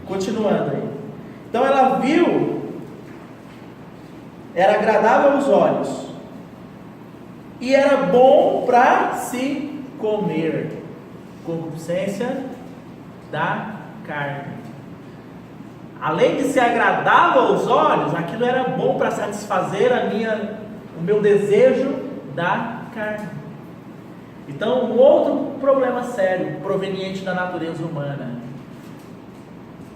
Continuando aí. Então ela viu, era agradável aos olhos, e era bom para se comer. Concupiscência da carne. Além de ser agradável aos olhos, aquilo era bom para satisfazer o meu desejo da carne. Então, um outro problema sério, proveniente da natureza humana.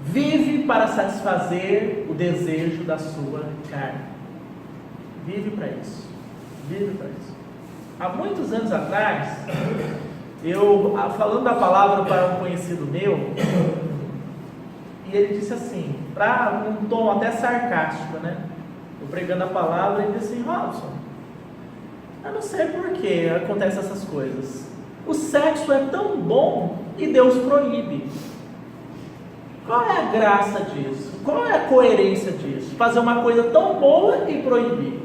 Vive para satisfazer o desejo da sua carne. Vive para isso. Vive para isso. Há muitos anos atrás, eu falando da palavra para um conhecido meu, e ele disse assim, para um tom até sarcástico, né? Eu pregando a palavra, ele disse assim: Robson, eu não sei por que acontecem essas coisas. O sexo é tão bom e Deus proíbe. Qual é a graça disso? Qual é a coerência disso? Fazer uma coisa tão boa e proibir.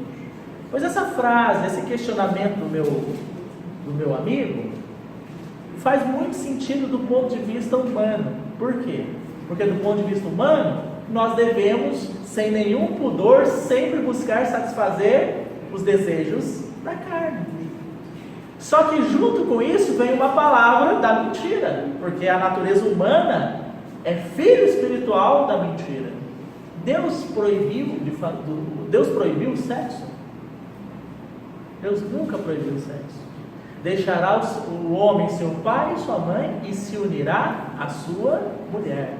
Pois essa frase, esse questionamento do meu amigo, faz muito sentido do ponto de vista humano. Por quê? Porque do ponto de vista humano, nós devemos, sem nenhum pudor, sempre buscar satisfazer os desejos da carne. Só que junto com isso vem uma palavra da mentira, porque a natureza humana é filho espiritual da mentira. Deus proibiu o sexo? Deus nunca proibiu o sexo. Deixará o homem seu pai e sua mãe e se unirá à sua mulher.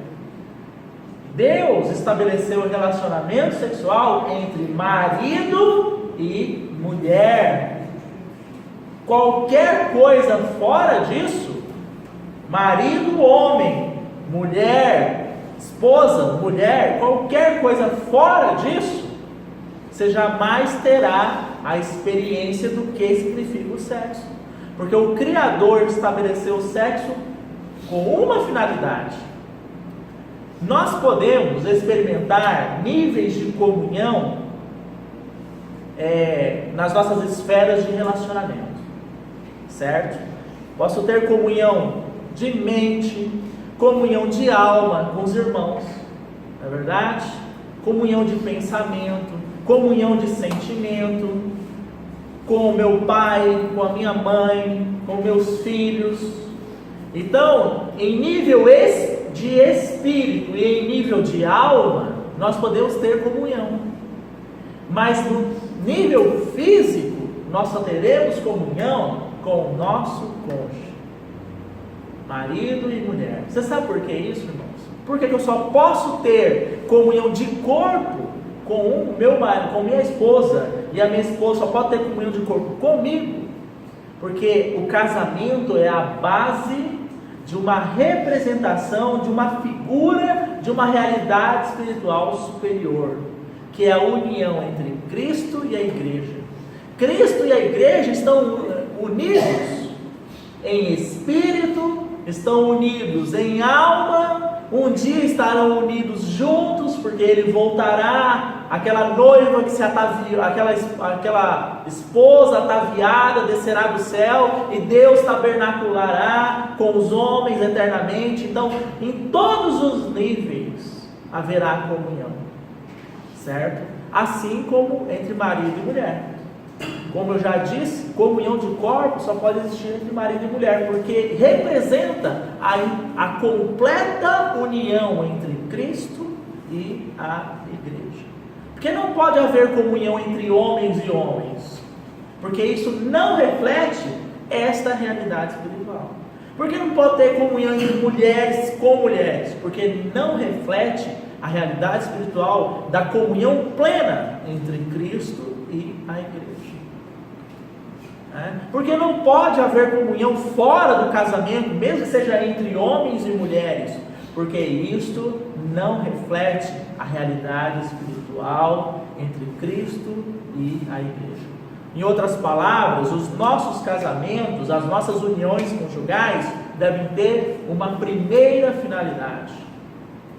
Deus estabeleceu o relacionamento sexual entre marido e mulher. Qualquer coisa fora disso, marido, homem, mulher, esposa, mulher, qualquer coisa fora disso, você jamais terá a experiência do que significa o sexo. Porque o Criador estabeleceu o sexo com uma finalidade. Nós podemos experimentar níveis de comunhão nas nossas esferas de relacionamento, certo? Posso ter comunhão de mente, comunhão de alma com os irmãos, não é verdade? Comunhão de pensamento, comunhão de sentimento, com o meu pai, com a minha mãe, com meus filhos. Então, em nível de espírito e em nível de alma, nós podemos ter comunhão. Mas no nível físico, nós só teremos comunhão com o nosso cônjuge, marido e mulher. Você sabe por que isso, irmãos? Porque eu só posso ter comunhão de corpo com o meu marido, com minha esposa, e a minha esposa só pode ter comunhão de corpo comigo, porque o casamento é a base de uma representação, de uma figura, de uma realidade espiritual superior, que é a união entre Cristo e a igreja. Cristo e a igreja estão unidos em espírito, estão unidos em alma, um dia estarão unidos juntos, porque ele voltará, aquela noiva que se ataviou, aquela esposa ataviada descerá do céu, e Deus tabernaculará com os homens eternamente. Então, em todos os níveis haverá comunhão, certo? Assim como entre marido e mulher. Como eu já disse, comunhão de corpo só pode existir entre marido e mulher, porque representa a completa união entre Cristo e a igreja. Porque não pode haver comunhão entre homens e homens, porque isso não reflete esta realidade espiritual. Porque não pode ter comunhão entre mulheres com mulheres, porque não reflete a realidade espiritual da comunhão plena entre Cristo e a igreja. Porque não pode haver comunhão fora do casamento, mesmo que seja entre homens e mulheres, porque isto não reflete a realidade espiritual entre Cristo e a igreja. Em outras palavras, os nossos casamentos, as nossas uniões conjugais devem ter uma primeira finalidade: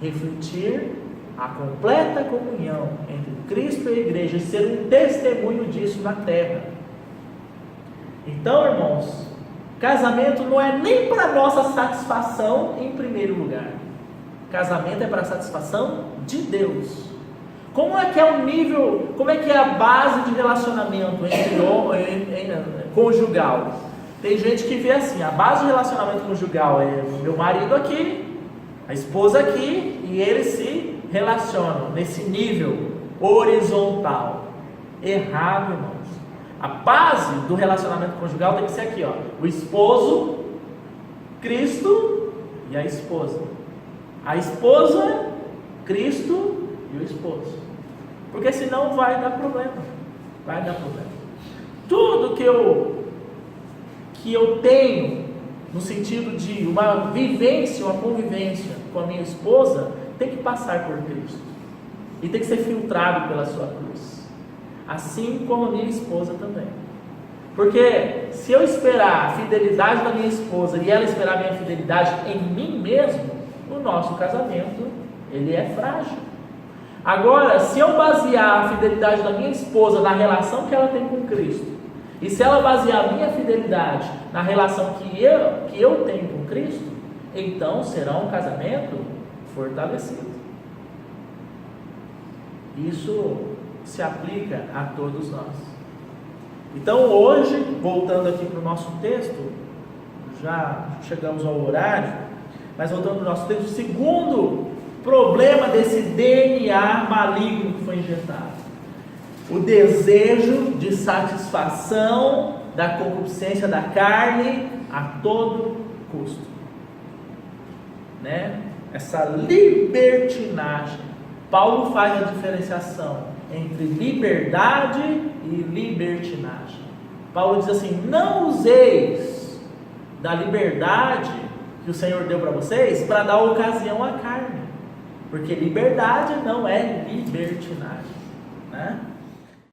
refletir a completa comunhão entre Cristo e a igreja e ser um testemunho disso na terra. Então, irmãos, casamento não é nem para nossa satisfação em primeiro lugar. Casamento é para satisfação de Deus. Como é que é o nível, como é que é a base de relacionamento conjugal? Tem gente que vê assim, a base de relacionamento conjugal é o meu marido aqui, a esposa aqui, e eles se relacionam nesse nível horizontal. Errado, irmãos. A base do relacionamento conjugal tem que ser aqui, ó, o esposo, Cristo e a esposa. A esposa, Cristo e o esposo. Porque senão vai dar problema. Vai dar problema. Tudo que eu tenho no sentido de uma vivência, uma convivência com a minha esposa, tem que passar por Cristo. E tem que ser filtrado pela sua cruz. Assim como a minha esposa também. Porque se eu esperar a fidelidade da minha esposa e ela esperar a minha fidelidade em mim mesmo, o nosso casamento, ele é frágil. Agora, se eu basear a fidelidade da minha esposa na relação que ela tem com Cristo, e se ela basear a minha fidelidade na relação que eu tenho com Cristo, então será um casamento fortalecido. Isso se aplica a todos nós. Então hoje, voltando aqui para o nosso texto, já chegamos ao horário, mas voltando para o nosso texto, o segundo problema desse DNA maligno que foi injetado: o desejo de satisfação da concupiscência da carne a todo custo, né? Essa libertinagem. Paulo faz a diferenciação entre liberdade e libertinagem. Paulo diz assim: não useis da liberdade que o Senhor deu para vocês para dar ocasião à carne, porque liberdade não é libertinagem, né?